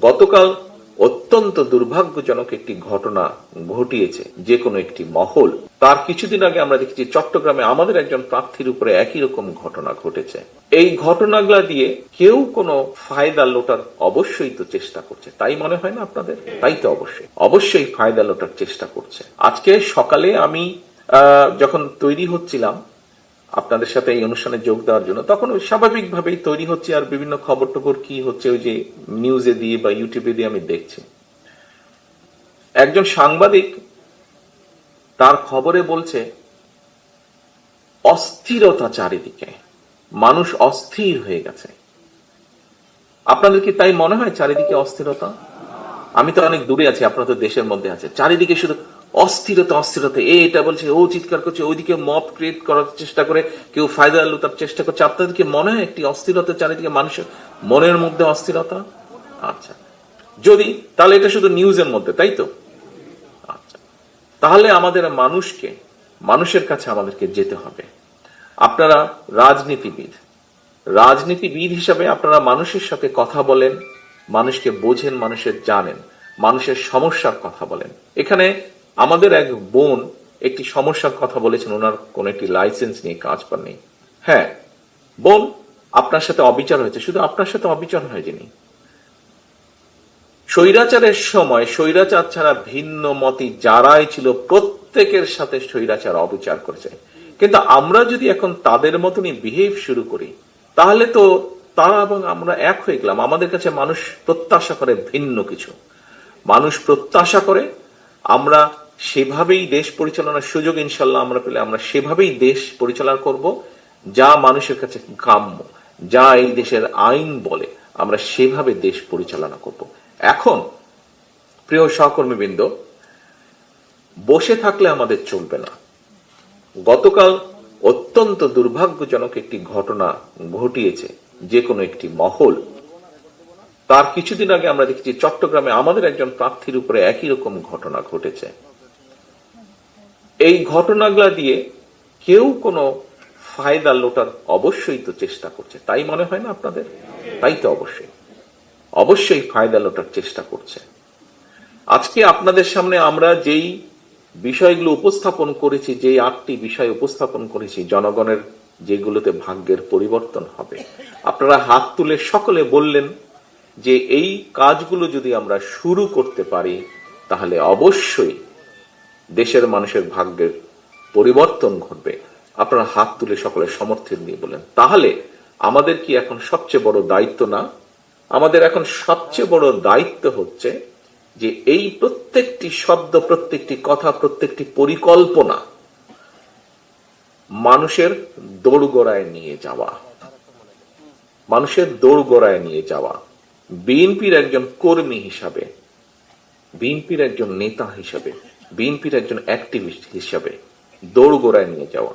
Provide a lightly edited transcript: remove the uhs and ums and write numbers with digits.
গতকাল অত্যন্ত দুর্ভাগ্যজনক একটি ঘটনা ঘটিয়েছে যে কোনো একটি মহল। তার কিছুদিন আগে আমরা দেখেছি চট্টগ্রামে আমাদের একজন প্রার্থীর উপরে একই রকম ঘটনা ঘটেছে। এই ঘটনাগুলা দিয়ে কেউ কোনো ফায়দা লোটার অবশ্যই তো চেষ্টা করছে, তাই মনে হয় না আপনাদের? তাই তো অবশ্যই ফায়দা লোটার চেষ্টা করছে। আজকে সকালে আমি যখন তৈরি হচ্ছিলাম আপনাদের সাথে এই অনুষ্ঠানে যোগ দেওয়ার জন্য, তখন স্বাভাবিকভাবেই তৈরি হচ্ছে আর বিভিন্ন খবর টবর কি হচ্ছে ওই যে নিউজে দিয়ে বা ইউটিউবে দিয়ে আমি দেখছি। একজন সাংবাদিক তার খবরে বলছে অস্থিরতা চারিদিকে, মানুষ অস্থির হয়ে গেছে। আপনাদের কি তাই মনে হয় চারিদিকে অস্থিরতা? আমি তো অনেক দূরে আছি, আপনারা তো দেশের মধ্যে আছে, চারিদিকে শুধু অস্থিরতা অস্থিরতা। এটা বলছে, ও চিৎকার করছে, ওইদিকে মব ক্রিয়েট করার চেষ্টা করে, কেউ ফায়দা লুটার চেষ্টা করছে। আপনাদের কি মনে হয় একটি অস্থিরতা চারিদিকে, মানুষের মনের মধ্যে অস্থিরতা? আচ্ছা, যদি তাহলে এটা শুধু নিউজের মধ্যে, তাই তো? আচ্ছা, তাহলে আমাদের মানুষের কাছে আমাদেরকে যেতে হবে। আপনারা রাজনীতিবিদ হিসাবে আপনারা মানুষের সাথে কথা বলেন, মানুষকে বোঝেন, মানুষের জানেন, মানুষের সমস্যার কথা বলেন। এখানে আমাদের এক বোন একটি সমস্যার কথা বলেছেন, ওনার কোন একটি লাইসেন্স নিয়ে কাজ পাননি। হ্যাঁ বোন, আপনার সাথে অবিচার হয়েছে, শুধু আপনার সাথে অবিচার হয়নি, স্বৈরাচারের সময় স্বৈরাচার ছাড়া ভিন্ন মতি যারাই ছিল প্রত্যেকের সাথে স্বৈরাচার অবিচার করেছে। কিন্তু আমরা যদি এখন তাদের মতনই বিহেভ শুরু করি, তাহলে তো তারা এবং আমরা এক হয়ে গেলাম। আমাদের কাছে মানুষ প্রত্যাশা করে ভিন্ন কিছু, মানুষ প্রত্যাশা করে আমরা সেভাবেই দেশ পরিচালনার সুযোগ ইনশাল্লাহ আমরা পেলে আমরা সেভাবেই দেশ পরিচালনা করব, যা মানুষের কাছে কাম্য, যা এই দেশের আইন বলে আমরা সেভাবে দেশ পরিচালনা করব। এখন প্রিয় সহকর্মীবৃন্দ, বসে থাকলে আমাদের চলবে না। গতকাল অত্যন্ত দুর্ভাগ্যজনক একটি ঘটনা ঘটিয়েছে যে কোনো একটি মহল। তার কিছুদিন আগে আমরা দেখেছি চট্টগ্রামে আমাদের একজন প্রার্থীর উপরে একই রকম ঘটনা ঘটেছে। এই ঘটনাগুলা দিয়ে কেউ কোনো ফায়দা লোটার অবশ্যই তো চেষ্টা করছে, তাই মনে হয় না আপনাদের? তাই তো অবশ্যই ফায়দা লোটার চেষ্টা করছে। আজকে আপনাদের সামনে আমরা যেই বিষয়গুলো উপস্থাপন করেছি, যে 8টি বিষয় উপস্থাপন করেছি, জনগণের যেগুলোতে ভাগ্যের পরিবর্তন হবে, আপনারা হাত তুলে সকলে বললেন যে এই কাজগুলো যদি আমরা শুরু করতে পারি তাহলে অবশ্যই দেশের মানুষের ভাগ্যের পরিবর্তন ঘটবে। আপনারা হাত তুলে সকলে সমর্থন দিয়ে বলেন, তাহলে আমাদের কি এখন সবচেয়ে বড় দায়িত্ব না? আমাদের এখন সবচেয়ে বড় দায়িত্ব হচ্ছে যে এই প্রত্যেকটি শব্দ, প্রত্যেকটি কথা, প্রত্যেকটি পরিকল্পনা মানুষের দোরগোড়ায় নিয়ে যাওয়া, বিএনপির একজন কর্মী হিসাবে, বিএনপির একজন নেতা হিসাবে, বিএনপির একজন অ্যাক্টিভিস্ট হিসাবে দোরগোড়ায় নিয়ে যাওয়া।